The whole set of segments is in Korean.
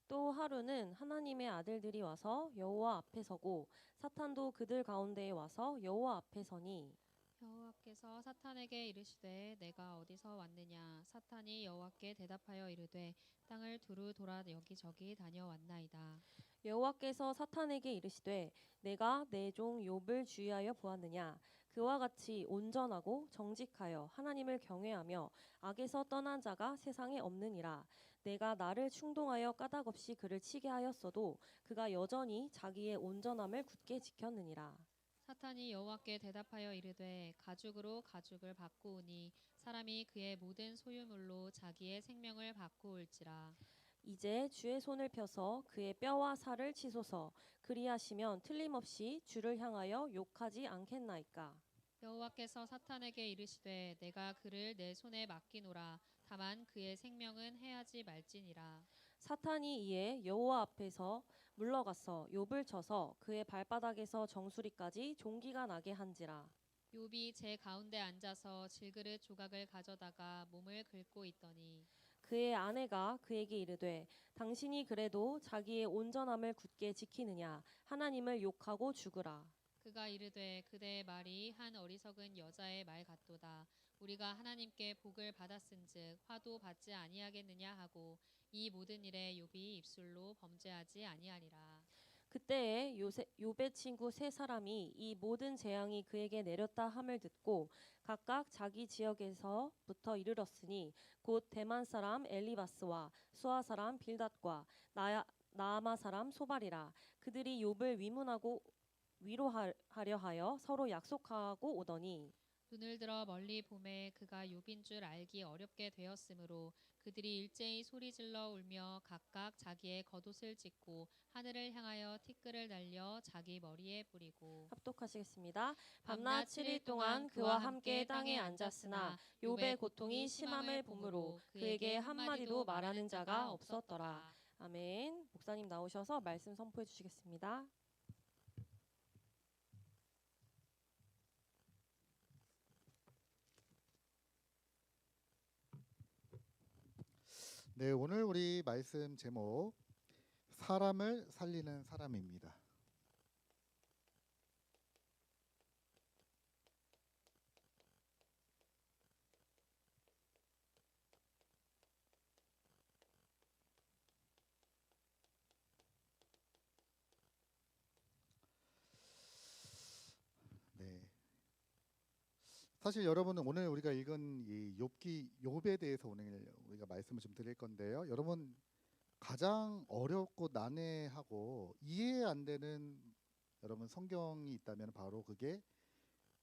또 하루는 하나님의 아들들이 와서 여호와 앞에 서고 사탄도 그들 가운데에 와서 여호와 앞에 서니 여호와께서 사탄에게 이르시되 내가 어디서 왔느냐 사탄이 여호와께 대답하여 이르되 땅을 두루 돌아 여기저기 다녀왔나이다. 여호와께서 사탄에게 이르시되 내가 내 종 욥을 주의하여 보았느냐 그와 같이 온전하고 정직하여 하나님을 경외하며 악에서 떠난 자가 세상에 없느니라. 내가 나를 충동하여 까닭없이 그를 치게 하였어도 그가 여전히 자기의 온전함을 굳게 지켰느니라. 사탄이 여호와께 대답하여 이르되 가죽으로 가죽을 바꾸오니 사람이 그의 모든 소유물로 자기의 생명을 바꾸올지라. 이제 주의 손을 펴서 그의 뼈와 살을 치소서. 그리하시면 틀림없이 주를 향하여 욕하지 않겠나이까. 여호와께서 사탄에게 이르시되 내가 그를 내 손에 맡기노라. 다만 그의 생명은 해하지 말지니라. 사탄이 이에 여호와 앞에서 물러가서 욥을 쳐서 그의 발바닥에서 정수리까지 종기가 나게 한지라. 욥이 제 가운데 앉아서 질그릇 조각을 가져다가 몸을 긁고 있더니 그의 아내가 그에게 이르되 당신이 그래도 자기의 온전함을 굳게 지키느냐 하나님을 욕하고 죽으라. 그가 이르되 그대의 말이 한 어리석은 여자의 말 같도다. 우리가 하나님께 복을 받았은즉 화도 받지 아니하겠느냐 하고 이 모든 일에 욥이 입술로 범죄하지 아니하리라. 그때에 욥의 친구 세 사람이 이 모든 재앙이 그에게 내렸다 함을 듣고 각각 자기 지역에서부터 이르렀으니 곧 대만 사람 엘리바스와 수아 사람 빌닷과 나아마 사람 소발이라. 그들이 욥을 위문하고 위로하려 하여 서로 약속하고 오더니 눈을 들어 멀리 보매 그가 욥인 줄 알기 어렵게 되었으므로 그들이 일제히 소리질러 울며 각각 자기의 겉옷을 찢고 하늘을 향하여 티끌을 날려 자기 머리에 뿌리고 합독하시겠습니다. 밤낮 밤낮 7일 7일 동안 동안 그와 그와 함께 함께 땅에 땅에 앉았으나 앉았으나 욥의 욥의 고통이 고통이 심함을 심함을 보므로 보므로 그에게 그에게 한마디도 한마디도 말하는 말하는 자가 자가 없었더라. 없었더라. 아멘. 목사님 나오셔서 말씀 선포해 주시겠습니다. 네, 오늘 우리 말씀 제목 사람을 살리는 사람입니다. 네. 사실 여러분은 오늘 우리가 읽은 이 욥에 대해서 오늘 우리가 말씀을 좀 드릴 건데요. 여러분 가장 어렵고 난해하고 이해 안 되는 여러분 성경이 있다면 바로 그게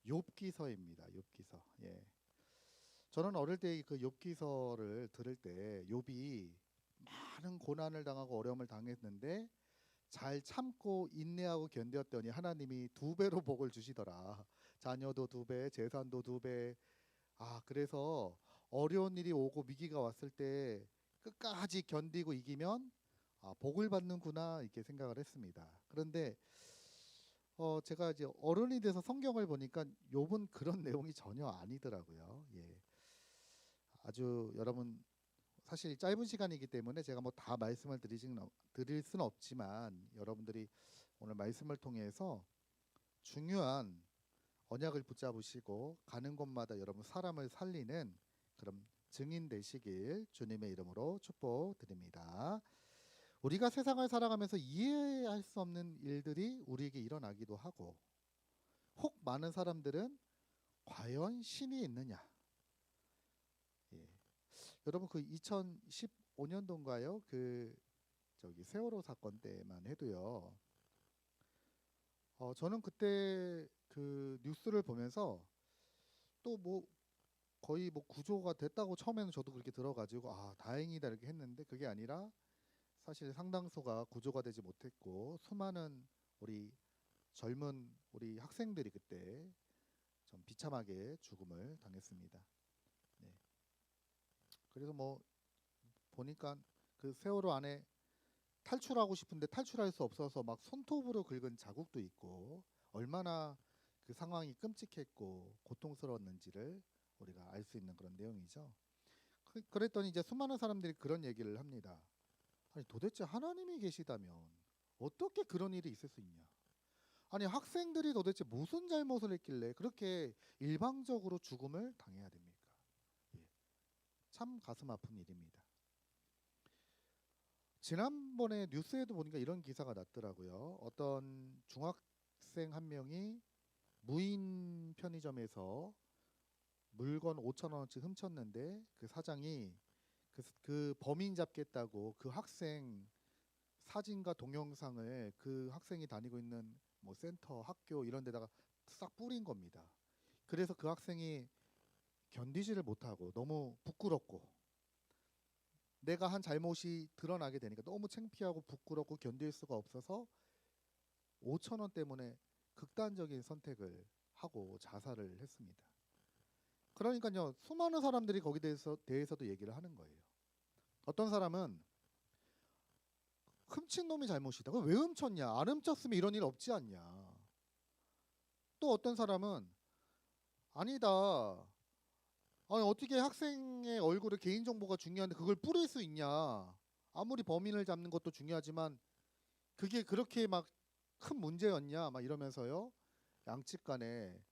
욥기서입니다. 욥기서. 예. 저는 어릴 때 그 욥기서를 들을 때 욥이 많은 고난을 당하고 어려움을 당했는데 잘 참고 인내하고 견뎠더니 하나님이 두 배로 복을 주시더라. 자녀도 두 배, 재산도 두 배. 아, 그래서 어려운 일이 오고 위기가 왔을 때 끝까지 견디고 이기면 아, 복을 받는구나 이렇게 생각을 했습니다. 그런데 제가 이제 어른이 돼서 성경을 보니까 욥은 그런 내용이 전혀 아니더라고요. 예. 아주 여러분 사실 짧은 시간이기 때문에 제가 뭐 다 말씀을 드릴 수는 없지만 여러분들이 오늘 말씀을 통해서 중요한 언약을 붙잡으시고 가는 곳마다 여러분 사람을 살리는 그런 증인 되시길 주님의 이름으로 축복드립니다. 우리가 세상을 살아가면서 이해할 수 없는 일들이 우리에게 일어나기도 하고 혹 많은 사람들은 과연 신이 있느냐? 예. 여러분 그 2015년도인가요? 그 저기 세월호 사건 때만 해도요. 저는 그때 그 뉴스를 보면서 또 뭐 거의 뭐 구조가 됐다고 처음에는 저도 그렇게 들어가지고 아 다행이다 이렇게 했는데 그게 아니라 사실 상당수가 구조가 되지 못했고 수많은 우리 젊은 우리 학생들이 그때 좀 비참하게 죽음을 당했습니다. 네. 그래서 뭐 보니까 그 세월호 안에 탈출하고 싶은데 탈출할 수 없어서 막 손톱으로 긁은 자국도 있고 얼마나 그 상황이 끔찍했고 고통스러웠는지를 우리가 알 수 있는 그런 내용이죠. 그랬더니 이제 수많은 사람들이 그런 얘기를 합니다. 아니 도대체 하나님이 계시다면 어떻게 그런 일이 있을 수 있냐? 아니 학생들이 도대체 무슨 잘못을 했길래 그렇게 일방적으로 죽음을 당해야 됩니까? 예, 참 가슴 아픈 일입니다. 지난번에 뉴스에도 보니까 이런 기사가 났더라고요. 어떤 중학생 한 명이 무인 편의점에서 물건 5천 원어치 훔쳤는데 그 사장이 그 범인 잡겠다고 그 학생 사진과 동영상을 그 학생이 다니고 있는 뭐 센터, 학교 이런 데다가 싹 뿌린 겁니다. 그래서 그 학생이 견디지를 못하고 너무 부끄럽고 내가 한 잘못이 드러나게 되니까 너무 창피하고 부끄럽고 견딜 수가 없어서 5천 원 때문에 극단적인 선택을 하고 자살을 했습니다. 그러니까요, 수많은 사람들이 거기에 대해서도 얘기를 하는 거예요. 어떤 사람은 훔친 놈이 잘못이다. 그걸 왜 훔쳤냐? 안 훔쳤으면 이런 일 없지 않냐? 또 어떤 사람은 아니다. 아니 어떻게 학생의 얼굴을 개인정보가 중요한데 그걸 뿌릴 수 있냐? 아무리 범인을 잡는 것도 중요하지만 그게 그렇게 막 큰 문제였냐? 막 이러면서요. 양측 간에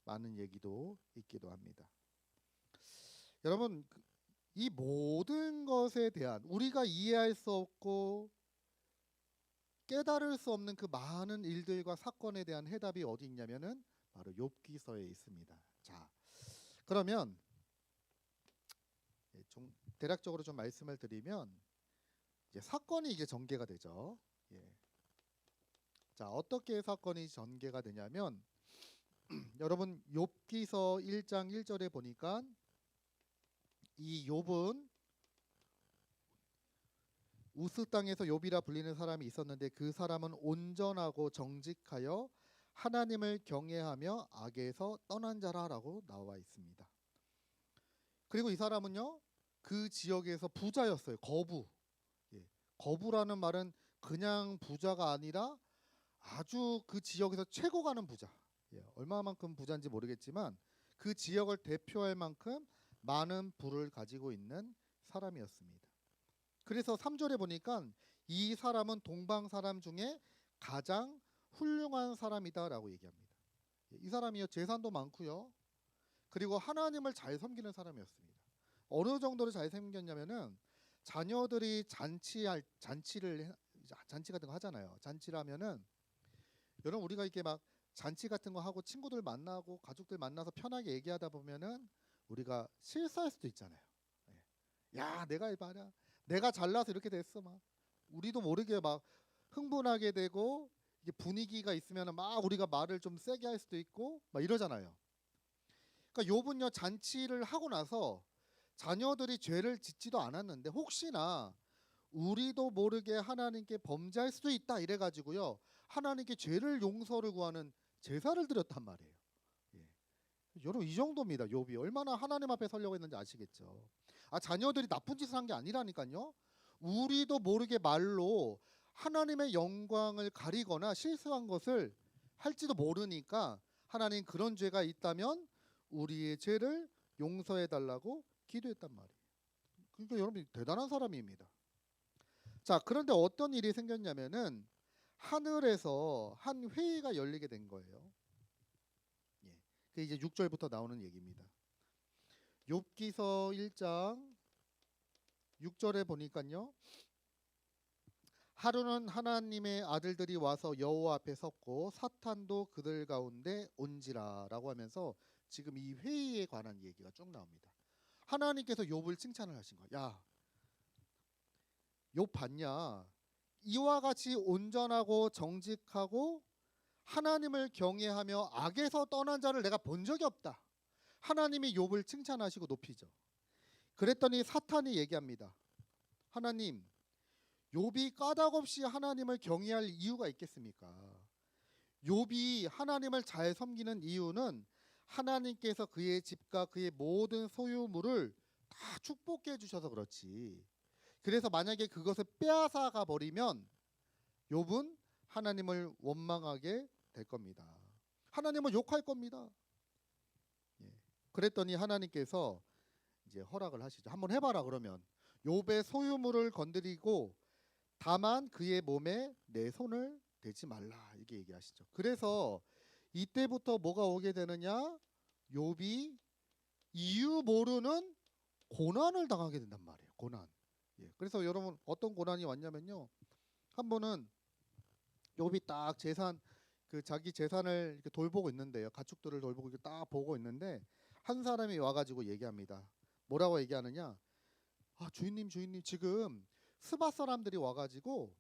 많은 얘기도 있기도 합니다. 여러분 이 모든 것에 대한 우리가 이해할 수 없고 깨달을 수 없는 그 많은 일들과 사건에 대한 해답이 어디 있냐면은 바로 욥기서에 있습니다. 자, 그러면 좀 대략적으로 좀 말씀을 드리면 이제 사건이 이제 전개가 되죠. 예. 자, 어떻게 사건이 전개가 되냐면 여러분 욥기서 1장 1절에 보니까 이 욥은 우스 땅에서 욥이라 불리는 사람이 있었는데 그 사람은 온전하고 정직하여 하나님을 경외하며 악에서 떠난 자라라고 나와 있습니다. 그리고 이 사람은요 그 지역에서 부자였어요. 거부. 예. 거부라는 말은 그냥 부자가 아니라 아주 그 지역에서 최고 가는 부자. 예. 얼마만큼 부자인지 모르겠지만 그 지역을 대표할 만큼 많은 부를 가지고 있는 사람이었습니다. 그래서 3절에 보니까 이 사람은 동방 사람 중에 가장 훌륭한 사람이다라고 얘기합니다. 이 사람이요 재산도 많고요. 그리고 하나님을 잘 섬기는 사람이었습니다. 어느 정도로 잘 섬겼냐면은 자녀들이 잔치 같은 거 하잖아요. 잔치를 하면은 여러분 우리가 이렇게 막 잔치 같은 거 하고 친구들 만나고 가족들 만나서 편하게 얘기하다 보면은 우리가 실수할 수도 있잖아요. 예. 야, 내가 봐라. 내가 잘나서 이렇게 됐어 막. 우리도 모르게 막 흥분하게 되고 이게 분위기가 있으면은 막 우리가 말을 좀 세게 할 수도 있고 막 이러잖아요. 그러니까 욥은요 잔치를 하고 나서 자녀들이 죄를 짓지도 않았는데 혹시나 우리도 모르게 하나님께 범죄할 수도 있다 이래 가지고요 하나님께 죄를 용서를 구하는 제사를 드렸단 말이에요. 예. 여러분 이 정도입니다. 욥이 얼마나 하나님 앞에 서려고 했는지 아시겠죠. 자녀들이 나쁜 짓을 한 게 아니라니까요. 우리도 모르게 말로 하나님의 영광을 가리거나 실수한 것을 할지도 모르니까 하나님 그런 죄가 있다면 우리의 죄를 용서해 달라고 기도했단 말이에요. 그러니까 여러분 대단한 사람입니다. 자, 그런데 어떤 일이 생겼냐면은 하늘에서 한 회의가 열리게 된 거예요. 예. 그 이제 6절부터 나오는 얘기입니다. 욥기서 1장 6절에 보니까요. 하루는 하나님의 아들들이 와서 여호와 앞에 섰고 사탄도 그들 가운데 온지라라고 하면서 지금 이 회의에 관한 얘기가 쭉 나옵니다. 하나님께서 욥을 칭찬을 하신 거야. 야, 욥 봤냐? 이와 같이 온전하고 정직하고 하나님을 경외하며 악에서 떠난 자를 내가 본 적이 없다. 하나님이 욥을 칭찬하시고 높이죠. 그랬더니 사탄이 얘기합니다. 하나님, 욥이 까닭없이 하나님을 경외할 이유가 있겠습니까? 욥이 하나님을 잘 섬기는 이유는 하나님께서 그의 집과 그의 모든 소유물을 다 축복해 주셔서 그렇지. 그래서 만약에 그것을 빼앗아가 버리면 욥은 하나님을 원망하게 될 겁니다. 하나님을 욕할 겁니다. 예. 그랬더니 하나님께서 이제 허락을 하시죠. 한번 해봐라 그러면 욥의 소유물을 건드리고 다만 그의 몸에 내 손을 대지 말라 이게 얘기하시죠. 그래서 이때부터 뭐가 오게 되느냐? 욥이 이유 모르는 고난을 당하게 된단 말이에요. 고난. 예. 그래서 여러분 어떤 고난이 왔냐면요. 한 번은 욥이 딱 자기 재산을 이렇게 돌보고 있는데요. 가축들을 돌보고 이렇게 딱 보고 있는데 한 사람이 와가지고 얘기합니다. 뭐라고 얘기하느냐? 아, 주인님 지금 스바 사람들이 와가지고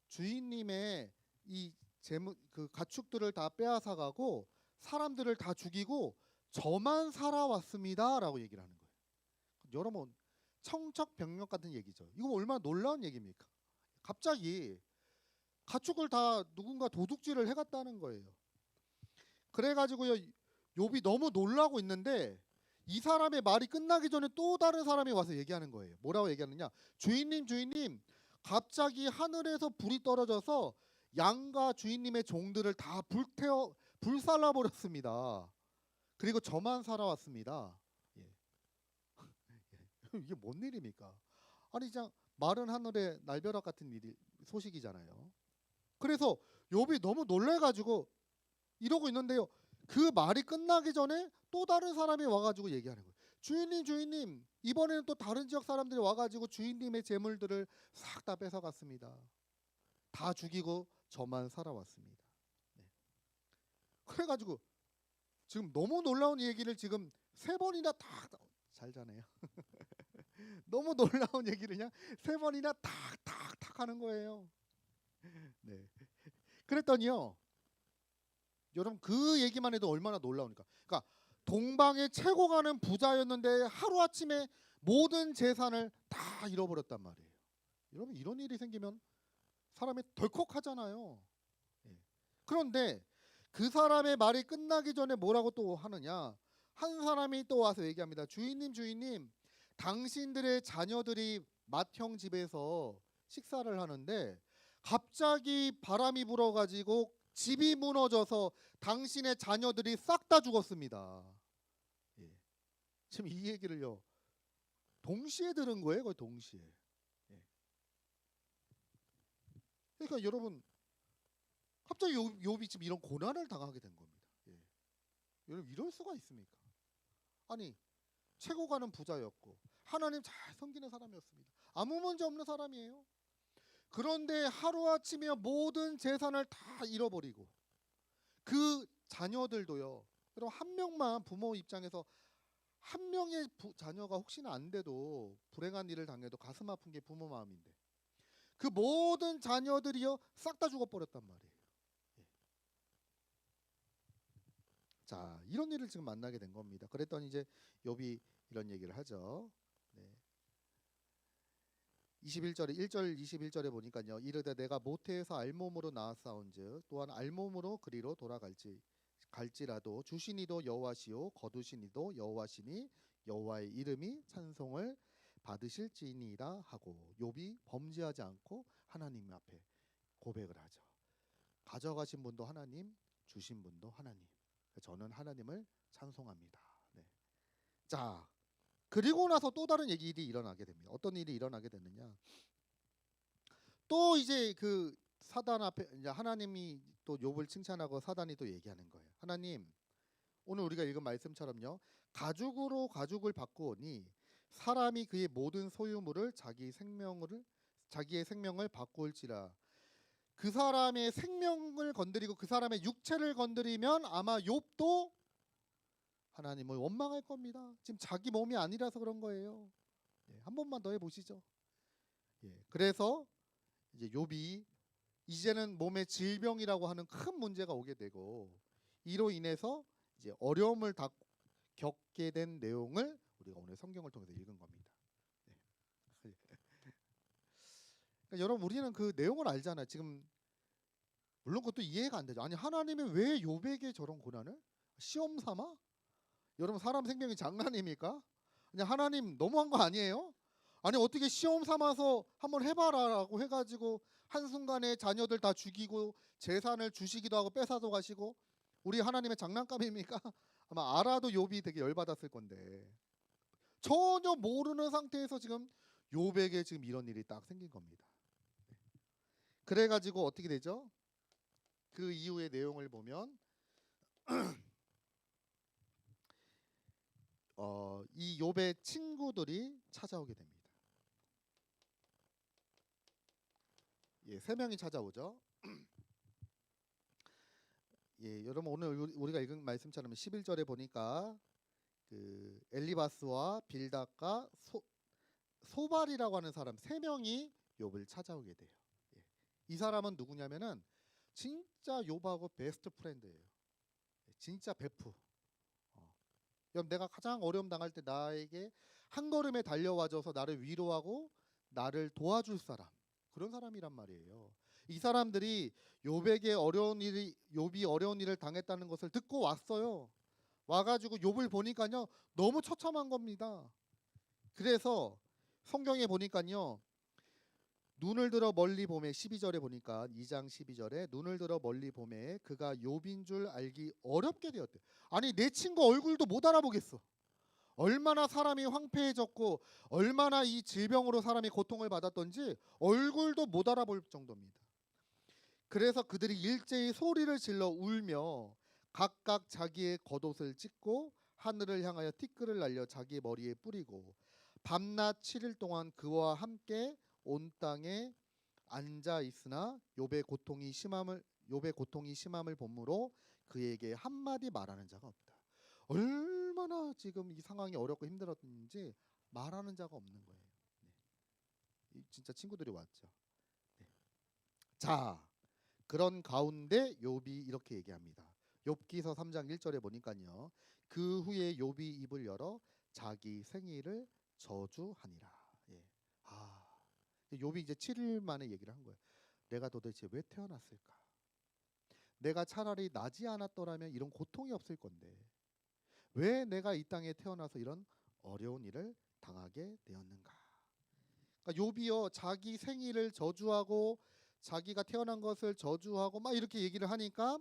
주인님의 이 재물 그 가축들을 다 빼앗아 가고 사람들을 다 죽이고 저만 살아왔습니다라고 얘기를 하는 거예요. 여러분 청천벽력 같은 얘기죠. 이거 얼마나 놀라운 얘기입니까? 갑자기 가축을 다 누군가 도둑질을 해갔다는 거예요. 그래가지고요 욥이 너무 놀라고 있는데 이 사람의 말이 끝나기 전에 또 다른 사람이 와서 얘기하는 거예요. 뭐라고 얘기하느냐? 주인님 갑자기 하늘에서 불이 떨어져서 양과 주인님의 종들을 다 불살라 버렸습니다. 그리고 저만 살아왔습니다. 예. 이게 뭔 일입니까? 아니 그냥 마른 하늘의 날벼락 같은 소식이잖아요. 그래서 욥이 너무 놀래가지고 이러고 있는데요. 그 말이 끝나기 전에 또 다른 사람이 와가지고 얘기하는 거예요. 주인님 이번에는 또 다른 지역 사람들이 와가지고 주인님의 재물들을 싹 다 뺏어갔습니다. 다 죽이고 저만 살아왔습니다. 네. 그래가지고 지금 너무 놀라운 얘기를 지금 3번이나 잘 자네요. 너무 놀라운 얘기를 그냥 3번이나 탁 하는 거예요. 네. 그랬더니요. 여러분 그 얘기만 해도 얼마나 놀라우니까. 그러니까 동방의 최고 가는 부자였는데 하루아침에 모든 재산을 다 잃어버렸단 말이에요. 여러분 이런 일이 생기면 사람이 덜컥하잖아요. 예. 그런데 그 사람의 말이 끝나기 전에 뭐라고 또 하느냐? 한 사람이 또 와서 얘기합니다. 주인님 당신들의 자녀들이 맏형 집에서 식사를 하는데 갑자기 바람이 불어가지고 집이 무너져서 당신의 자녀들이 싹 다 죽었습니다. 예. 지금 이 얘기를요 동시에 들은 거예요. 거의 동시에. 예. 그러니까 여러분 갑자기 욥이 지금 이런 고난을 당하게 된 겁니다. 예. 여러분 이럴 수가 있습니까? 아니 최고 가는 부자였고 하나님 잘 섬기는 사람이었습니다. 아무 문제 없는 사람이에요. 그런데 하루아침에 모든 재산을 다 잃어버리고 그 자녀들도요. 여러분 한 명만 부모 입장에서 한 명의 자녀가 혹시나 안 돼도 불행한 일을 당해도 가슴 아픈 게 부모 마음인데 그 모든 자녀들이요 싹 다 죽어버렸단 말이에요. 예. 자 이런 일을 지금 만나게 된 겁니다. 그랬더니 이제 욥이 이런 얘기를 하죠. 네. 21절에 1절 21절에 보니까요. 이르되 내가 모태에서 알몸으로 나았사온즉 또한 알몸으로 그리로 갈지라도 주시니도 여호와시요 거두시니도 여호와시니 여호와의 이름이 찬송을 받으실지니이다 하고 욥이 범죄하지 않고 하나님 앞에 고백을 하죠. 가져가신 분도 하나님, 주신 분도 하나님. 저는 하나님을 찬송합니다. 네. 자. 그리고 나서 또 다른 일이 일어나게 됩니다. 어떤 일이 일어나게 됐느냐? 또 이제 그 사단 앞에 이제 하나님이 또 욥을 칭찬하고 사단이 또 얘기하는 거예요. 하나님, 오늘 우리가 읽은 말씀처럼요. 가죽으로 가죽을 바꾸오니 사람이 그의 모든 소유물을 자기의 생명을 바꾸올지라. 그 사람의 생명을 건드리고 그 사람의 육체를 건드리면 아마 욥도 하나님을 원망할 겁니다. 지금 자기 몸이 아니라서 그런 거예요. 예, 한 번만 더 해보시죠. 예, 그래서 이제 욥이 이제는 몸에 질병이라고 하는 큰 문제가 오게 되고 이로 인해서 이제 어려움을 겪게 된 내용을 우리가 오늘 성경을 통해서 읽은 겁니다. 예. 그러니까 여러분 우리는 그 내용을 알잖아요. 지금 물론 그것도 이해가 안 되죠. 아니 하나님이 왜 욥에게 저런 고난을 시험 삼아? 여러분 사람 생명이 장난입니까? 그냥 하나님 너무한 거 아니에요? 아니 어떻게 시험 삼아서 한번 해봐라라고 해가지고 한순간에 자녀들 다 죽이고 재산을 주시기도 하고 뺏어도 가시고 우리 하나님의 장난감입니까? 아마 알아도 욥이 되게 열받았을 건데 전혀 모르는 상태에서 지금 욥에게 지금 이런 일이 딱 생긴 겁니다. 그래가지고 어떻게 되죠? 그 이후의 내용을 보면 이 욥의 친구들이 찾아오게 됩니다. 예, 세 명이 찾아오죠. 예, 여러분 오늘 우리가 읽은 말씀처럼 11절에 보니까 그 엘리바스와 빌닷과 소발이라고 하는 사람 세 명이 욥을 찾아오게 돼요. 예. 이 사람은 누구냐면은 진짜 욥하고 베스트 프렌드예요. 진짜 베프. 여러분 내가 가장 어려움 당할 때 나에게 한 걸음에 달려와줘서 나를 위로하고 나를 도와줄 사람, 그런 사람이란 말이에요. 이 사람들이 욥이 어려운 일을 당했다는 것을 듣고 왔어요. 와가지고 욥을 보니까요 너무 처참한 겁니다. 그래서 성경에 보니까요 눈을 들어 멀리 보매 12절에 보니까 2장 12절에 눈을 들어 멀리 보매 그가 욥인 줄 알기 어렵게 되었대. 아니 내 친구 얼굴도 못 알아보겠어. 얼마나 사람이 황폐해졌고 얼마나 이 질병으로 사람이 고통을 받았던지 얼굴도 못 알아볼 정도입니다. 그래서 그들이 일제히 소리를 질러 울며 각각 자기의 겉옷을 찢고 하늘을 향하여 티끌을 날려 자기 머리에 뿌리고 밤낮 7일 동안 그와 함께 온 땅에 앉아 있으나 욥의 고통이 심함을 본므로 그에게 한마디 말하는 자가 없다. 얼마나 지금 이 상황이 어렵고 힘들었는지 말하는 자가 없는 거예요. 네. 진짜 친구들이 왔죠. 네. 자, 그런 가운데 욥이 이렇게 얘기합니다. 욥기서 3장 1절에 보니까요. 그 후에 욥이 입을 열어 자기 생일을 저주하니라. 예. 욥이 이제 7일 만에 얘기를 한 거예요. 내가 도대체 왜 태어났을까? 내가 차라리 나지 않았더라면 이런 고통이 없을 건데 왜 내가 이 땅에 태어나서 이런 어려운 일을 당하게 되었는가? 그러니까 욥이요 자기 생일을 저주하고 자기가 태어난 것을 저주하고 막 이렇게 얘기를 하니까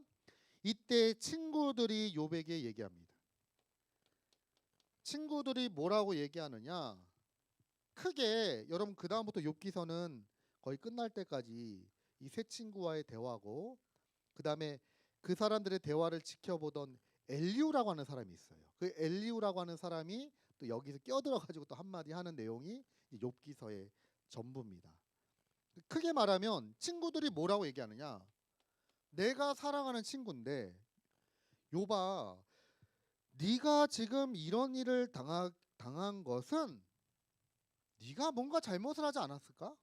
이때 친구들이 욥에게 얘기합니다. 친구들이 뭐라고 얘기하느냐? 크게 여러분 그 다음부터 욥기서는 거의 끝날 때까지 이 세 친구와의 대화고 그 다음에 그 사람들의 대화를 지켜보던 엘리후라고 하는 사람이 있어요. 그 엘리후라고 하는 사람이 또 여기서 껴들어가지고 또 한마디 하는 내용이 이 욥기서의 전부입니다. 크게 말하면 친구들이 뭐라고 얘기하느냐? 내가 사랑하는 친구인데 욥아, 네가 지금 이런 일을 당한 것은 네가 뭔가 잘못을 하지 않았을까?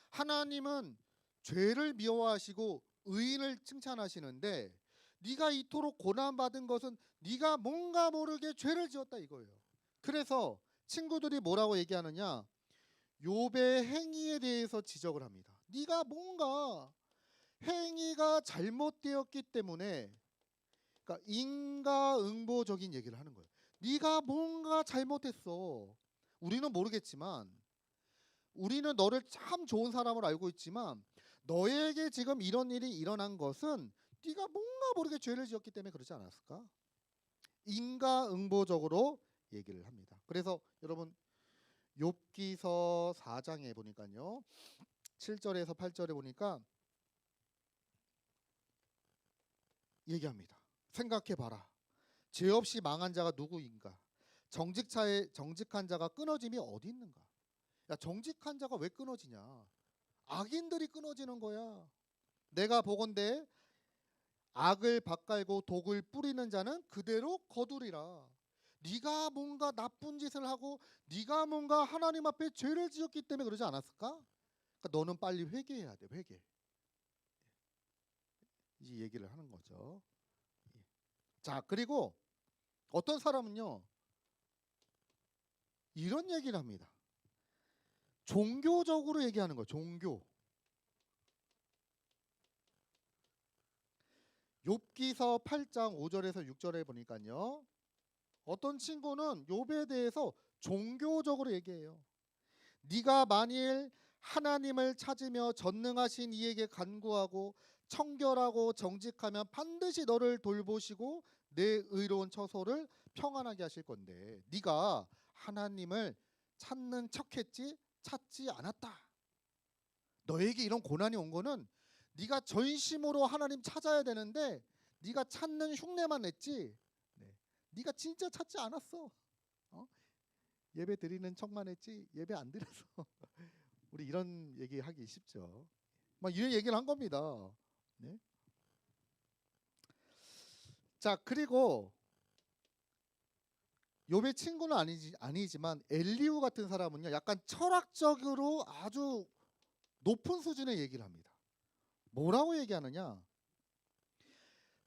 하나님은 죄를 미워하시고 의인을 칭찬하시는데 네가 이토록 고난받은 것은 네가 뭔가 모르게 죄를 지었다 이거예요. 그래서 친구들이 뭐라고 얘기하느냐? 욥의 행위에 대해서 지적을 합니다. 네가 뭔가 행위가 잘못되었기 때문에 그러니까 인과응보적인 얘기를 하는 거예요. 네가 뭔가 잘못했어. 우리는 모르겠지만 우리는 너를 참 좋은 사람으로 알고 있지만 너에게 지금 이런 일이 일어난 것은 네가 뭔가 모르게 죄를 지었기 때문에 그러지 않았을까? 인과응보적으로 얘기를 합니다. 그래서 여러분 욥기서 4장에 보니까요 7절에서 8절에 보니까 얘기합니다. 생각해봐라. 죄 없이 망한 자가 누구인가? 정직한 자가 끊어짐이 어디 있는가? 야, 정직한 자가 왜 끊어지냐? 악인들이 끊어지는 거야. 내가 보건대 악을 밭갈고 독을 뿌리는 자는 그대로 거두리라. 네가 뭔가 나쁜 짓을 하고 네가 뭔가 하나님 앞에 죄를 지었기 때문에 그러지 않았을까? 그러니까 너는 빨리 회개해야 돼. 회개. 이 얘기를 하는 거죠. 자, 그리고 어떤 사람은요 이런 얘기를 합니다. 종교적으로 얘기하는 거예요. 종교. 욥기서 8장 5절에서 6절에 보니까요 어떤 친구는 욥에 대해서 종교적으로 얘기해요. 네가 만일 하나님을 찾으며 전능하신 이에게 간구하고 청결하고 정직하면 반드시 너를 돌보시고 내 의로운 처소를 평안하게 하실 건데 네가 하나님을 찾는 척했지 찾지 않았다. 너에게 이런 고난이 온 거는 네가 전심으로 하나님 찾아야 되는데 네가 찾는 흉내만 냈지. 네. 네가 진짜 찾지 않았어. 어? 예배 드리는 척만 했지 예배 안 드려서. 우리 이런 얘기하기 쉽죠. 막 이런 얘기를 한 겁니다. 네? 자, 그리고 욥의 친구는 아니지만 엘리후 같은 사람은요, 약간 철학적으로 아주 높은 수준의 얘기를 합니다. 뭐라고 얘기하느냐?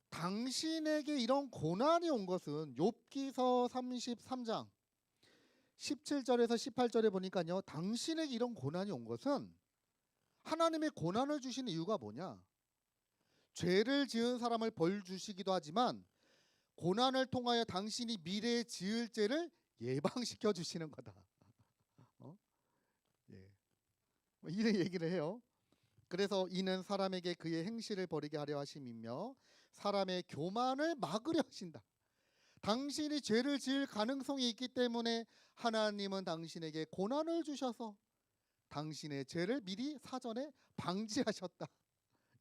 당신에게 이런 고난이 온 것은 욥기서 33장 17절에서 18절에 보니까요, 당신에게 이런 고난이 온 것은 하나님의 고난을 주시는 이유가 뭐냐? 죄를 지은 사람을 벌 주시기도 하지만 고난을 통하여 당신이 미래에 지을 죄를 예방시켜 주시는 거다. 어? 예. 뭐 이런 얘기를 해요. 그래서 이는 사람에게 그의 행실을 버리게 하려 하심이며 사람의 교만을 막으려 하신다. 당신이 죄를 지을 가능성이 있기 때문에 하나님은 당신에게 고난을 주셔서 당신의 죄를 미리 사전에 방지하셨다.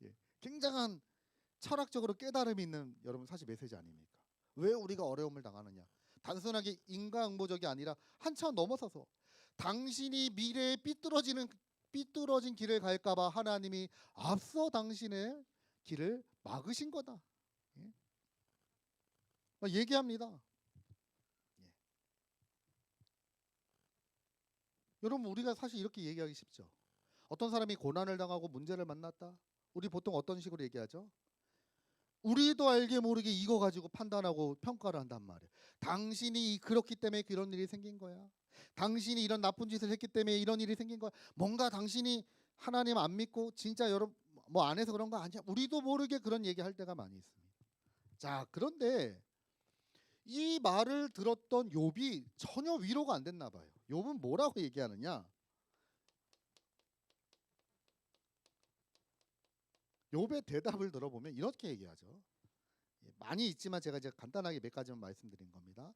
예. 굉장한 철학적으로 깨달음이 있는 여러분 사실 메시지 아닙니까? 왜 우리가 어려움을 당하느냐? 단순하게 인과응보적이 아니라 한참 넘어서서 당신이 미래에 삐뚤어진 길을 갈까봐 하나님이 앞서 당신의 길을 막으신 거다. 예? 얘기합니다. 예. 여러분 우리가 사실 이렇게 얘기하기 쉽죠. 어떤 사람이 고난을 당하고 문제를 만났다. 우리 보통 어떤 식으로 얘기하죠? 우리도 알게 모르게 이거 가지고 판단하고 평가를 한단 말이에요. 당신이 그렇기 때문에 그런 일이 생긴 거야. 당신이 이런 나쁜 짓을 했기 때문에 이런 일이 생긴 거야. 뭔가 당신이 하나님 안 믿고 진짜 여러분 뭐 안 해서 그런 거 아니야. 우리도 모르게 그런 얘기할 때가 많이 있습니다. 자, 그런데 이 말을 들었던 욥이 전혀 위로가 안 됐나 봐요. 욥은 뭐라고 얘기하느냐? 욥의 대답을 들어보면 이렇게 얘기하죠. 많이 있지만 제가 이제 간단하게 몇 가지만 말씀드린 겁니다.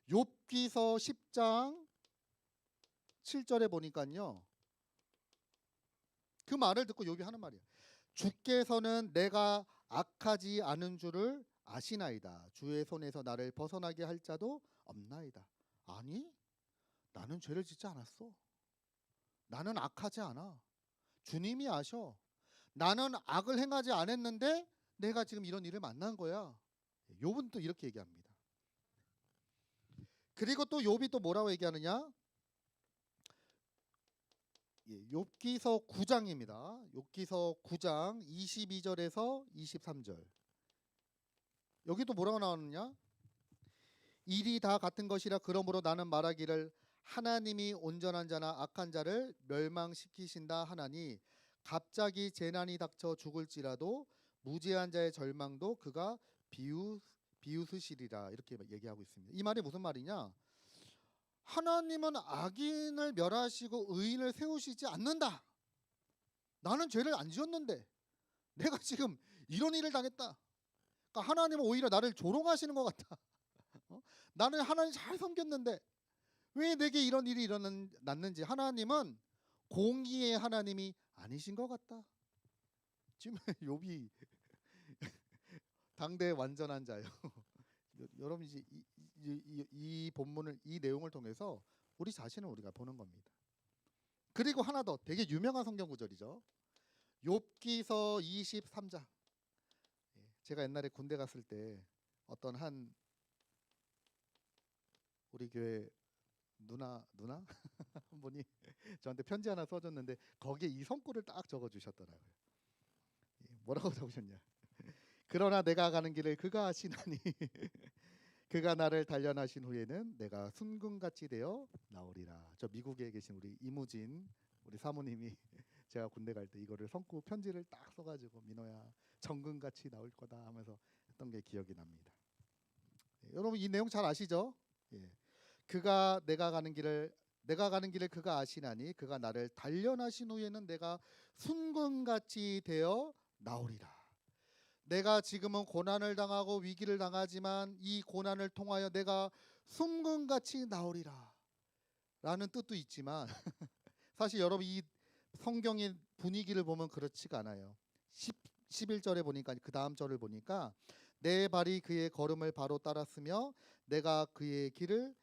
욥기서 10장 7절에 보니까요. 그 말을 듣고 욥이 하는 말이에요. 주께서는 내가 악하지 않은 줄을 아시나이다. 주의 손에서 나를 벗어나게 할 자도 없나이다. 아니, 나는 죄를 짓지 않았어. 나는 악하지 않아. 주님이 아셔. 나는 악을 행하지 않았는데 내가 지금 이런 일을 만난 거야. 욥은 또 이렇게 얘기합니다. 그리고 또 욥이 또 뭐라고 얘기하느냐? 욥기서 9장입니다. 욥기서 9장 22절에서 23절. 여기도 뭐라고 나오느냐? 일이 다 같은 것이라 그러므로 나는 말하기를 하나님이 온전한 자나 악한 자를 멸망시키신다 하나니 갑자기 재난이 닥쳐 죽을지라도 무죄한 자의 절망도 그가 비웃으시리라 이렇게 얘기하고 있습니다. 이 말이 무슨 말이냐? 하나님은 악인을 멸하시고 의인을 세우시지 않는다. 나는 죄를 안 지었는데 내가 지금 이런 일을 당했다. 그러니까 하나님은 오히려 나를 조롱하시는 것 같다. 나는 하나님 잘 섬겼는데 왜 내게 이런 일이 났는지 하나님은 공의의 하나님이 아니신 것 같다. 지금 욥이 당대 완전한 자요. 여러분 이제 이 본문을 이 내용을 통해서 우리 자신을 우리가 보는 겁니다. 그리고 하나 더 되게 유명한 성경 구절이죠. 욥기서 23장. 제가 옛날에 군대 갔을 때 어떤 한 우리 교회 누나 한 분이 저한테 편지 하나 써줬는데 거기에 이 성구를 딱 적어주셨더라고요. 뭐라고 적으셨냐? 그러나 내가 가는 길을 그가 아시나니 그가 나를 단련하신 후에는 내가 순금같이 되어 나오리라. 저 미국에 계신 우리 이무진 우리 사모님이 제가 군대 갈 때 이거를 성구 편지를 딱 써가지고 민호야 정금같이 나올 거다 하면서 했던 게 기억이 납니다. 여러분 이 내용 잘 아시죠? 그가 내가 가는 길을 그가 아시나니 그가 나를 단련하신 후에는 내가 순금같이 되어 나오리라. 내가 지금은 고난을 당하고 위기를 당하지만 이 고난을 통하여 내가 순금같이 나오리라 라는 뜻도 있지만 사실 여러분 이 성경의 분위기를 보면 그렇지가 않아요. 11절에 보니까 그 다음 절을 보니까 내 발이 그의 걸음을 바로 따랐으며 내가 그의 길을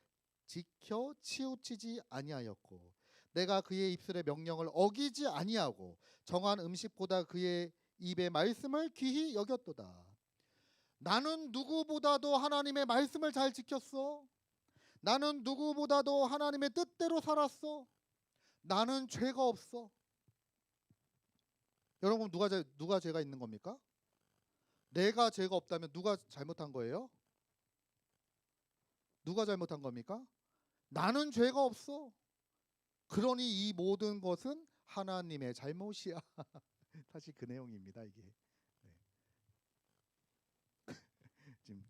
지켜 치우치지 아니하였고 내가 그의 입술의 명령을 어기지 아니하고 정한 음식보다 그의 입의 말씀을 귀히 여겼도다. 나는 누구보다도 하나님의 말씀을 잘 지켰어. 나는 누구보다도 하나님의 뜻대로 살았어. 나는 죄가 없어. 여러분 누가 죄가 있는 겁니까? 내가 죄가 없다면 누가 잘못한 거예요? 누가 잘못한 겁니까? 나는 죄가 없어. 그러니 이 모든 것은 하나님의 잘못이야. 사실 그 내용입니다, 이게. 네. 지금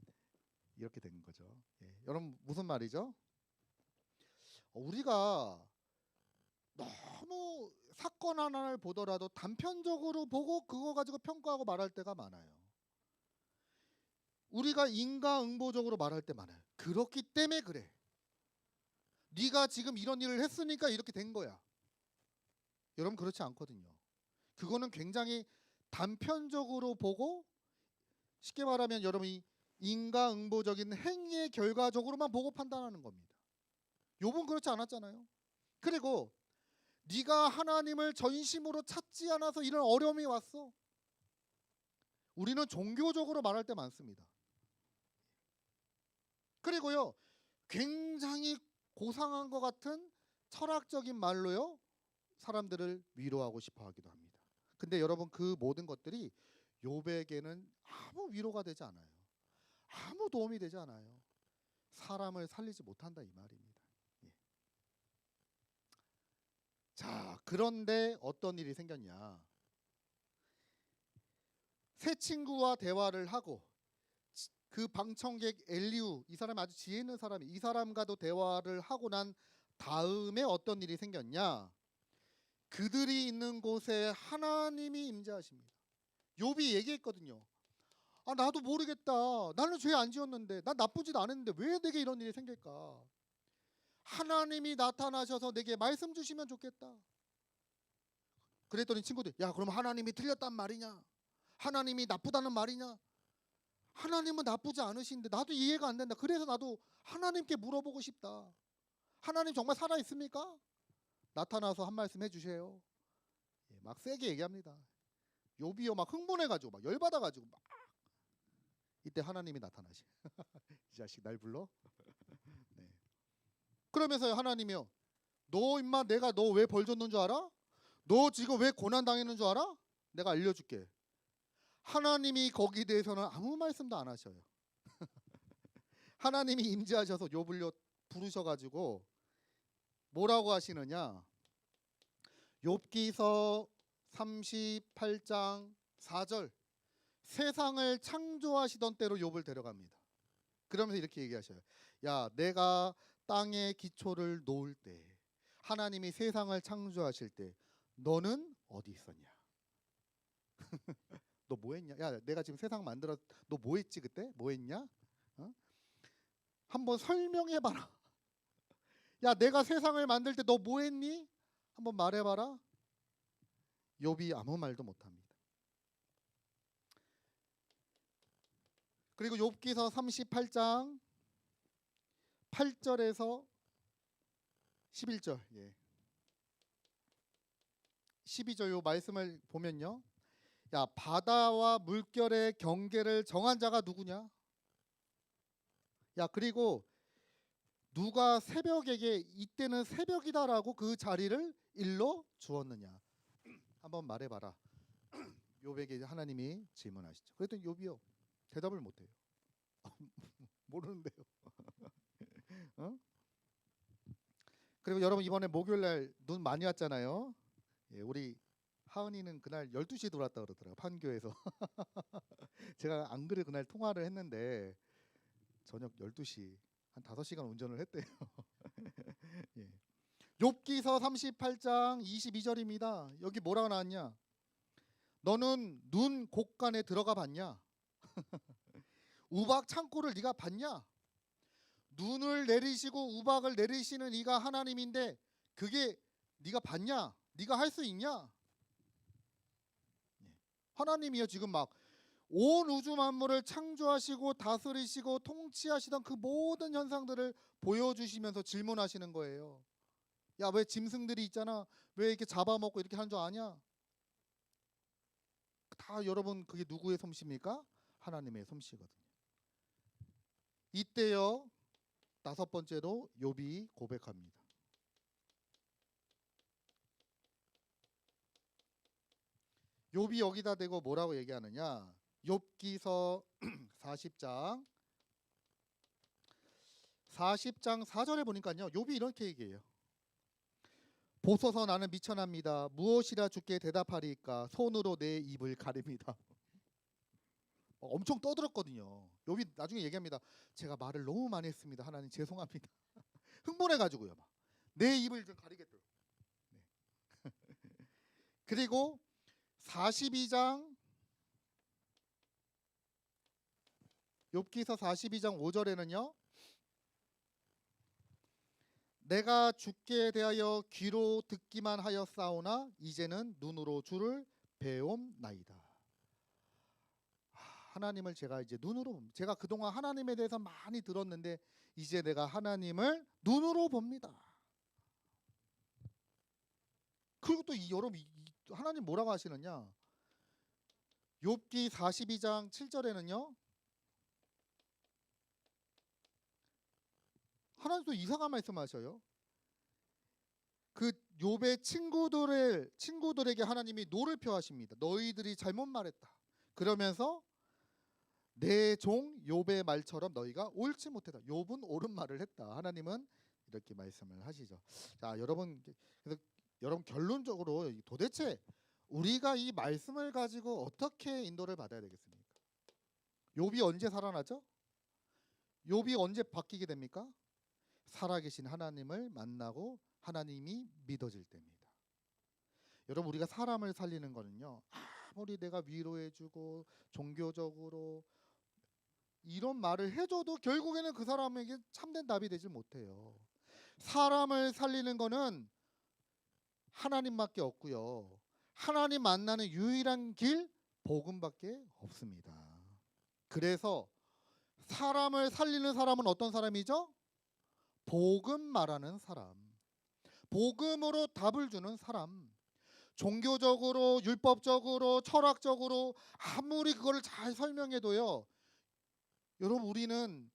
이렇게 된 거죠. 예. 여러분 무슨 말이죠? 우리가 너무 사건 하나를 보더라도 단편적으로 보고 그거 가지고 평가하고 말할 때가 많아요. 우리가 인과응보적으로 말할 때 많아요. 그렇기 때문에 그래. 네가 지금 이런 일을 했으니까 이렇게 된 거야. 여러분 그렇지 않거든요. 그거는 굉장히 단편적으로 보고 쉽게 말하면 여러분이 인과응보적인 행위의 결과적으로만 보고 판단하는 겁니다. 욥은 그렇지 않았잖아요. 그리고 네가 하나님을 전심으로 찾지 않아서 이런 어려움이 왔어. 우리는 종교적으로 말할 때 많습니다. 그리고요 굉장히 고상한 것 같은 철학적인 말로요 사람들을 위로하고 싶어 하기도 합니다. 근데 여러분 그 모든 것들이 욥에게는 아무 위로가 되지 않아요. 아무 도움이 되지 않아요. 사람을 살리지 못한다 이 말입니다. 예. 자, 그런데 어떤 일이 생겼냐? 새 친구와 대화를 하고 그 방청객 엘리후, 이 사람이 아주 지혜 있는 사람이, 이 사람과도 대화를 하고 난 다음에 어떤 일이 생겼냐? 그들이 있는 곳에 하나님이 임재하십니다. 욥이 얘기했거든요. 아, 나도 모르겠다. 나는 죄 안 지었는데, 난 나쁘지도 않았는데 왜 내게 이런 일이 생길까? 하나님이 나타나셔서 내게 말씀 주시면 좋겠다. 그랬더니 친구들, 야, 그럼 하나님이 틀렸단 말이냐? 하나님이 나쁘다는 말이냐? 하나님은 나쁘지 않으신데 나도 이해가 안 된다. 그래서 나도 하나님께 물어보고 싶다. 하나님 정말 살아 있습니까? 나타나서 한 말씀 해주세요. 예, 막 세게 얘기합니다. 욥이요 막 흥분해가지고 막 열받아가지고 막 이때 하나님이 나타나시. 이 자식 날 불러? 네. 그러면서 하나님이요, 너 임마 내가 너 왜 벌 줬는 줄 알아? 너 지금 왜 고난 당했는 줄 알아? 내가 알려줄게. 하나님이 거기에 대해서는 아무 말씀도 안 하셔요. 하나님이 임재하셔서 욥을 부르셔가지고 뭐라고 하시느냐? 욥기서 38장 4절 세상을 창조하시던 때로 욥을 데려갑니다. 그러면서 이렇게 얘기하셔요. 야, 내가 땅의 기초를 놓을 때 하나님이 세상을 창조하실 때 너는 어디 있었냐? 너 뭐 했냐? 야, 내가 지금 세상 만들어 너 뭐 했지 그때? 뭐 했냐? 어? 한번 설명해 봐라. 야, 내가 세상을 만들 때 너 뭐 했니? 한번 말해 봐라. 욥이 아무 말도 못 합니다. 그리고 욥기서 38장 8절에서 11절. 예. 12절 요 말씀을 보면요. 야, 바다와 물결의 경계를 정한 자가 누구냐? 야, 그리고 누가 새벽에게 이때는 새벽이다라고 그 자리를 일러 주었느냐? 한번 말해봐라. 욥에게 하나님이 질문하시죠. 그랬더니 욥이요 대답을 못해요. 모르는데요. 어? 그리고 여러분 이번에 목요일날 눈 많이 왔잖아요. 예, 우리 하은이는 그날 12시에 들어왔다 그러더라고요. 판교에서. 제가 안 그래 그날 통화를 했는데 저녁 12시 한 5시간 운전을 했대요. 예. 욥기서 38장 22절입니다. 여기 뭐라고 나왔냐? 너는 눈 곳간에 들어가 봤냐? 우박 창고를 네가 봤냐? 눈을 내리시고 우박을 내리시는 이가 하나님인데 그게 네가 봤냐? 네가 할 수 있냐? 하나님이요 지금 막 온 우주 만물을 창조하시고 다스리시고 통치하시던 그 모든 현상들을 보여주시면서 질문하시는 거예요. 야, 왜 짐승들이 있잖아, 왜 이렇게 잡아먹고 이렇게 하는 줄 아냐? 다 여러분 그게 누구의 솜씨입니까? 하나님의 솜씨거든요. 이때요 다섯 번째로 욥이 고백합니다. 욥이 여기다 대고 뭐라고 얘기하느냐? 욥기서 40장 4절에 보니까요. 욥이 이렇게 얘기해요. 보소서 나는 미천합니다. 무엇이라 주께 대답하리이까? 손으로 내 입을 가립니다. 엄청 떠들었거든요. 욥이 나중에 얘기합니다. 제가 말을 너무 많이 했습니다. 하나님 죄송합니다. 흥분해가지고요. 내 입을 좀 가리겠더라고요. 네. 그리고 42장 욥기서 42장 5절에는요. 내가 주께 대하여 귀로 듣기만 하였사오나 이제는 눈으로 주를 배움나이다. 하나님을 제가 이제 눈으로 봅니다. 제가 그동안 하나님에 대해서 많이 들었는데 이제 내가 하나님을 눈으로 봅니다. 그리고 또 여러분 하나님 뭐라고 하시느냐? 욥기 42장 7절에는요. 하나님 또 이상한 말씀하셔요. 그 욥의 친구들에게 하나님이 노를 표하십니다. 너희들이 잘못 말했다. 그러면서 내 종 욥의 말처럼 너희가 옳지 못했다. 욥은 옳은 말을 했다. 하나님은 이렇게 말씀을 하시죠. 자, 여러분 그래서 여러분 결론적으로 도대체 우리가 이 말씀을 가지고 어떻게 인도를 받아야 되겠습니까? 욥이 언제 살아나죠? 욥이 언제 바뀌게 됩니까? 살아계신 하나님을 만나고 하나님이 믿어질 때입니다. 여러분 우리가 사람을 살리는 거는요. 아무리 내가 위로해주고 종교적으로 이런 말을 해줘도 결국에는 그 사람에게 참된 답이 되지 못해요. 사람을 살리는 거는 하나님밖에 없고요. 하나님 만나는 유일한 길 복음밖에 없습니다. 그래서 사람을 살리는 사람은 어떤 사람이죠? 복음 말하는 사람, 복음으로 답을 주는 사람. 종교적으로 율법적으로 철학적으로 아무리 그거를 잘 설명해도요. 여러분 우리는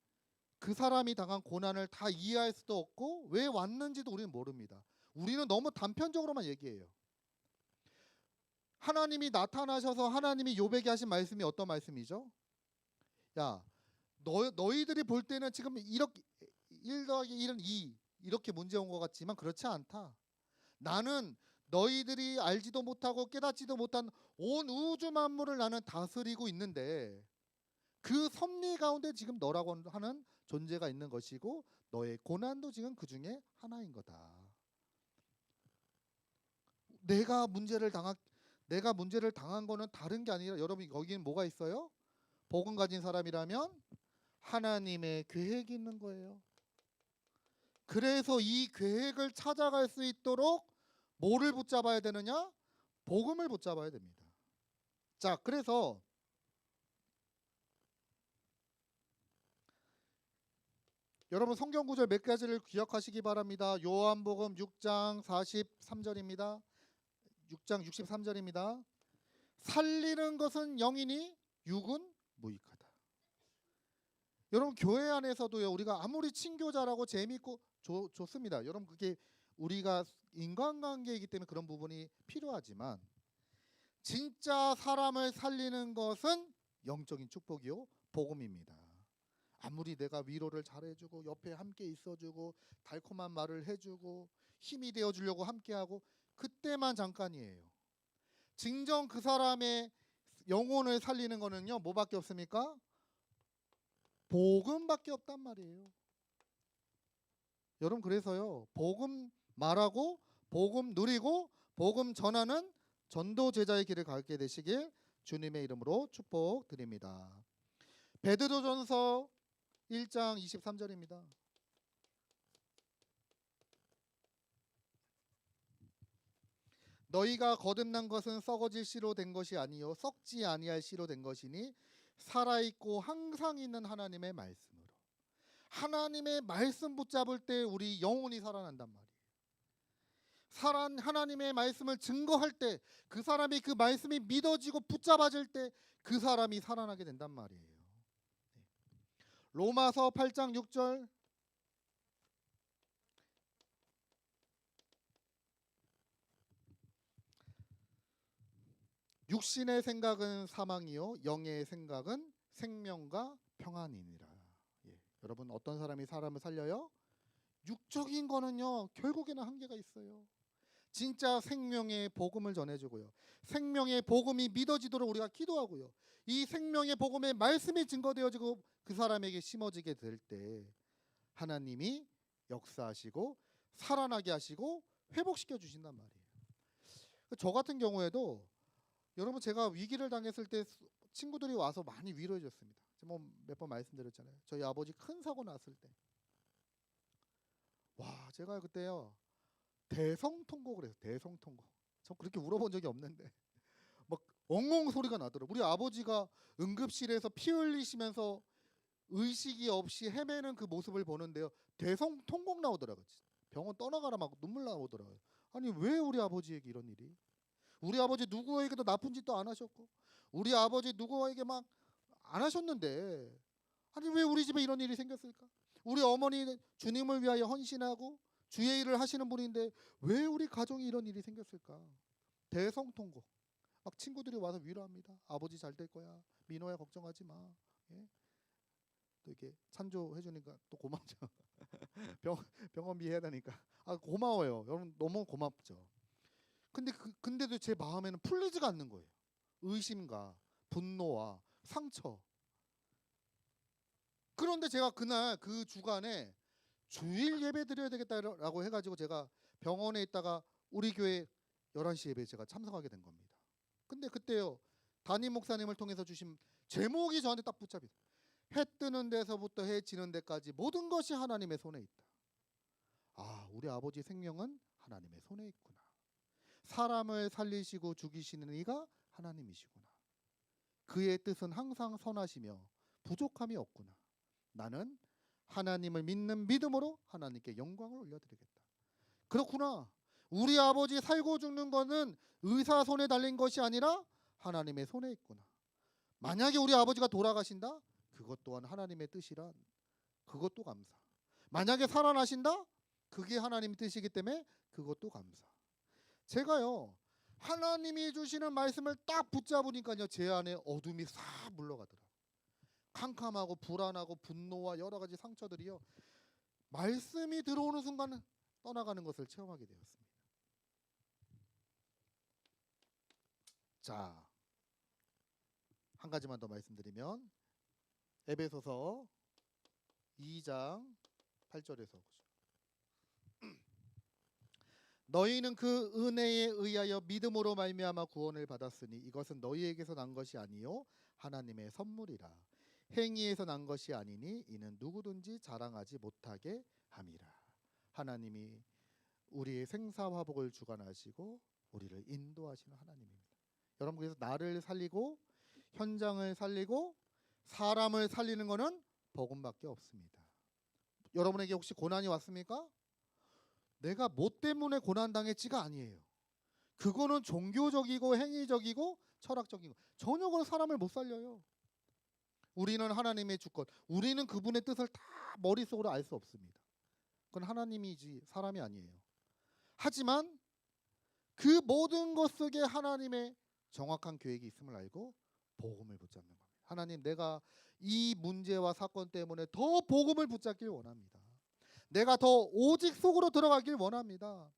그 사람이 당한 고난을 다 이해할 수도 없고 왜 왔는지도 우리는 모릅니다. 우리는 너무 단편적으로만 얘기해요. 하나님이 나타나셔서 하나님이 욥에게 하신 말씀이 어떤 말씀이죠? 야, 너희들이 볼 때는 지금 이렇게 1 더하기 1은 2 이렇게 문제 온 것 같지만 그렇지 않다. 나는 너희들이 알지도 못하고 깨닫지도 못한 온 우주 만물을 나는 다스리고 있는데 그 섭리 가운데 지금 너라고 하는 존재가 있는 것이고 너의 고난도 지금 그 중에 하나인 거다. 내가 문제를 당한 거는 다른 게 아니라 여러분 여기는 뭐가 있어요? 복음 가진 사람이라면 하나님의 계획이 있는 거예요. 그래서 이 계획을 찾아갈 수 있도록 뭐를 붙잡아야 되느냐? 복음을 붙잡아야 됩니다. 자, 그래서 여러분 성경 구절 몇 가지를 기억하시기 바랍니다. 요한복음 6장 43절입니다. 6장 63절입니다. 살리는 것은 영이니 육은 무익하다. 여러분 교회 안에서도요. 우리가 아무리 친교자라고 재밌고 좋습니다. 여러분 그게 우리가 인간관계이기 때문에 그런 부분이 필요하지만 진짜 사람을 살리는 것은 영적인 축복이요 복음입니다. 아무리 내가 위로를 잘해주고 옆에 함께 있어주고 달콤한 말을 해주고 힘이 되어주려고 함께하고 그때만 잠깐이에요. 진정 그 사람의 영혼을 살리는 거는요 뭐밖에 없습니까? 복음밖에 없단 말이에요. 여러분 그래서요 복음 말하고 복음 누리고 복음 전하는 전도 제자의 길을 가게 되시길 주님의 이름으로 축복드립니다. 베드로전서 1장 23절입니다. 너희가 거듭난 것은 썩어질 씨로 된 것이 아니요 썩지 아니할 씨로 된 것이니 살아있고 항상 있는 하나님의 말씀으로. 하나님의 말씀 붙잡을 때 우리 영혼이 살아난단 말이에요. 하나님의 말씀을 증거할 때 그 사람이 그 말씀이 믿어지고 붙잡아질 때 그 사람이 살아나게 된단 말이에요. 네. 로마서 8장 6절 육신의 생각은 사망이요 영의 생각은 생명과 평안이니라. 예. 여러분 어떤 사람이 사람을 살려요? 육적인 거는요 결국에는 한계가 있어요. 진짜 생명의 복음을 전해주고요. 생명의 복음이 믿어지도록 우리가 기도하고요. 이 생명의 복음의 말씀이 증거되어지고 그 사람에게 심어지게 될 때 하나님이 역사하시고 살아나게 하시고 회복시켜 주신단 말이에요. 저 같은 경우에도 여러분 제가 위기를 당했을 때 친구들이 와서 많이 위로해 줬습니다. 뭐 몇 번 말씀드렸잖아요. 저희 아버지 큰 사고 났을 때 와 제가 그때요 대성통곡을 해서 대성통곡. 전 그렇게 울어본 적이 없는데 막 엉엉 소리가 나더라고요. 우리 아버지가 응급실에서 피 흘리시면서 의식이 없이 헤매는 그 모습을 보는데요. 대성통곡 나오더라고요. 병원 떠나가라 막 눈물 나오더라고요. 아니 왜 우리 아버지에게 이런 일이? 우리 아버지 누구에게도 나쁜 짓도 안 하셨고 우리 아버지 누구에게 막 안 하셨는데 아니 왜 우리 집에 이런 일이 생겼을까? 우리 어머니는 주님을 위하여 헌신하고 주의 일을 하시는 분인데 왜 우리 가정에 이런 일이 생겼을까? 대성통곡. 막 친구들이 와서 위로합니다. 아버지 잘 될 거야. 민호야 걱정하지 마. 예? 또 이렇게 찬조해 주니까 또 고맙죠. 병원비 해야 되니까. 아 고마워요. 여러분 너무 고맙죠. 근데도 제 마음에는 풀리지가 않는 거예요. 의심과 분노와 상처. 그런데 제가 그날 그 주간에 주일 예배 드려야 되겠다라고 해가지고 제가 병원에 있다가 우리 교회 11시 예배에 제가 참석하게 된 겁니다. 근데 그때요 담임 목사님을 통해서 주신 제목이 저한테 딱 붙잡히죠. 해 뜨는 데서부터 해 지는 데까지 모든 것이 하나님의 손에 있다. 아 우리 아버지 생명은 하나님의 손에 있구나. 사람을 살리시고 죽이시는 이가 하나님이시구나. 그의 뜻은 항상 선하시며 부족함이 없구나. 나는 하나님을 믿는 믿음으로 하나님께 영광을 올려드리겠다. 그렇구나. 우리 아버지 살고 죽는 거는 의사 손에 달린 것이 아니라 하나님의 손에 있구나. 만약에 우리 아버지가 돌아가신다? 그것 또한 하나님의 뜻이란 그것도 감사. 만약에 살아나신다? 그게 하나님의 뜻이기 때문에 그것도 감사. 제가요 하나님이 주시는 말씀을 딱 붙잡으니까요 제 안에 어둠이 싹 물러가더라고요. 캄캄하고 불안하고 분노와 여러 가지 상처들이요 말씀이 들어오는 순간 떠나가는 것을 체험하게 되었습니다. 자, 한 가지만 더 말씀드리면 에베소서 2장 8절에서 보죠. 너희는 그 은혜에 의하여 믿음으로 말미암아 구원을 받았으니 이것은 너희에게서 난 것이 아니요 하나님의 선물이라. 행위에서 난 것이 아니니 이는 누구든지 자랑하지 못하게 함이라. 하나님이 우리의 생사화복을 주관하시고 우리를 인도하시는 하나님입니다. 여러분 그래서 나를 살리고 현장을 살리고 사람을 살리는 것은 복음밖에 없습니다. 여러분에게 혹시 고난이 왔습니까? 내가 뭐 때문에 고난당했지가 아니에요. 그거는 종교적이고 행위적이고 철학적이고 전혀 그런 사람을 못 살려요. 우리는 하나님의 주권, 우리는 그분의 뜻을 다 머릿속으로 알 수 없습니다. 그건 하나님이지 사람이 아니에요. 하지만 그 모든 것 속에 하나님의 정확한 계획이 있음을 알고 복음을 붙잡는 겁니다. 하나님 내가 이 문제와 사건 때문에 더 복음을 붙잡길 원합니다. 내가 더 오직 속으로 들어가길 원합니다.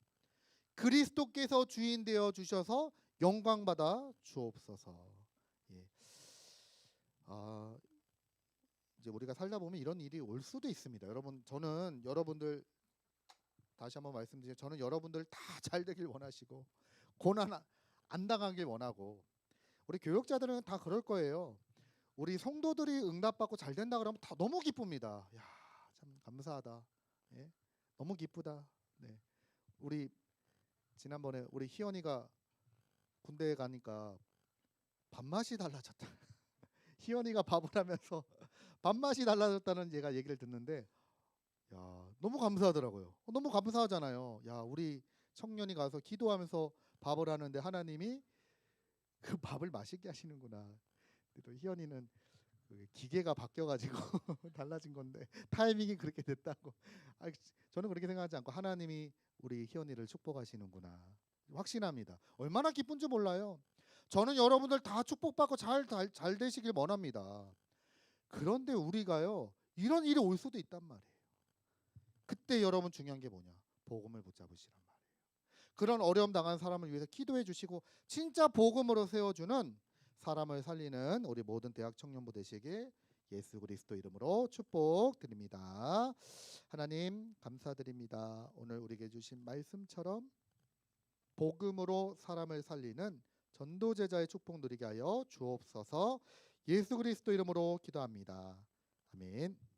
그리스도께서 주인 되어 주셔서 영광 받아 주옵소서. 예. 이제 우리가 살다 보면 이런 일이 올 수도 있습니다. 여러분 저는 여러분들 다시 한번 말씀드리면 저는 여러분들 다 잘 되길 원하시고 고난 안 당하길 원하고 우리 교역자들은 다 그럴 거예요. 우리 성도들이 응답받고 잘 된다 그러면 다 너무 기쁩니다. 야, 참 감사하다. 예? 너무 기쁘다. 네. 우리 지난번에 우리 희연이가 군대에 가니까 밥맛이 달라졌다. 희연이가 밥을 하면서 밥맛이 달라졌다는 얘가 얘기를 듣는데 야, 너무 감사하더라고요. 너무 감사하잖아요. 야, 우리 청년이 가서 기도하면서 밥을 하는데 하나님이 그 밥을 맛있게 하시는구나. 근데 또 희연이는 그 기계가 바뀌어가지고 달라진 건데 타이밍이 그렇게 됐다고. 아, 저는 그렇게 생각하지 않고 하나님이 우리 희연이를 축복하시는구나 확신합니다. 얼마나 기쁜지 몰라요. 저는 여러분들 다 축복받고 잘 되시길 원합니다. 그런데 우리가요 이런 일이 올 수도 있단 말이에요. 그때 여러분 중요한 게 뭐냐? 복음을 붙잡으시란 말이에요. 그런 어려움 당한 사람을 위해서 기도해 주시고 진짜 복음으로 세워주는 사람을 살리는 우리 모든 대학 청년부 되시길 예수 그리스도 이름으로 축복드립니다. 하나님 감사드립니다. 오늘 우리에게 주신 말씀처럼 복음으로 사람을 살리는 전도제자의 축복 누리게 하여 주옵소서. 예수 그리스도 이름으로 기도합니다. 아멘.